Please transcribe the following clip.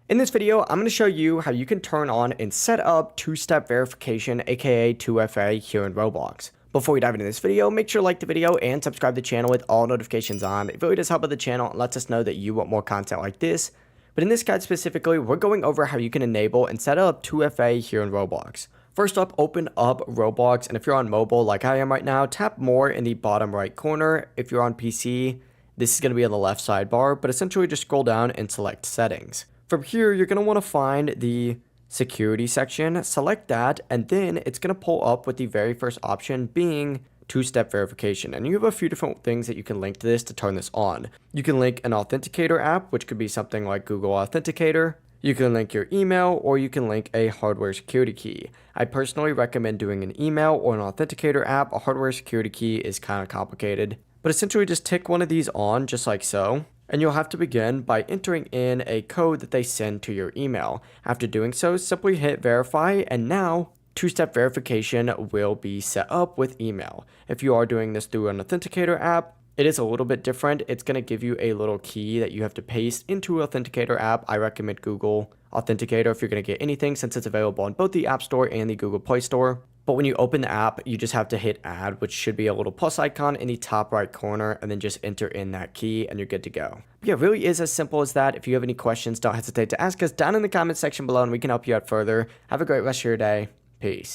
In this video, I'm going to show you how you can turn on and set up two-step verification, aka 2FA, here in Roblox. Before we dive into this video, make sure to like the video and subscribe to the channel with all notifications on. It really does help with the channel and lets us know that you want more content like this. But in this guide specifically, we're going over how you can enable and set up 2FA here in Roblox. First up, open up Roblox, and if you're on mobile like I am right now, tap more in the bottom right corner. If you're on PC, this is going to be on the left sidebar, but essentially just scroll down and select settings. From here, you're going to want to find the security section, select that, and then it's going to pull up with the very first option being two-step verification. And you have a few different things that you can link to this to turn this on. You can link an authenticator app, which could be something like Google Authenticator. You can link your email, or you can link a hardware security key. I personally recommend doing an email or an authenticator app. A hardware security key is kind of complicated, but essentially just tick one of these on just like so. And you'll have to begin by entering in a code that they send to your email. After doing so, simply hit verify, and now two-step verification will be set up with email. If you are doing this through an authenticator app, it is a little bit different. It's going to give you a little key that you have to paste into an authenticator app. I recommend Google Authenticator if you're going to get anything, since it's available on both the App Store and the Google Play Store. But when you open the app, you just have to hit add, which should be a little plus icon in the top right corner, and then just enter in that key and you're good to go. But yeah, it really is as simple as that. If you have any questions, don't hesitate to ask us down in the comment section below and we can help you out further. Have a great rest of your day. Peace.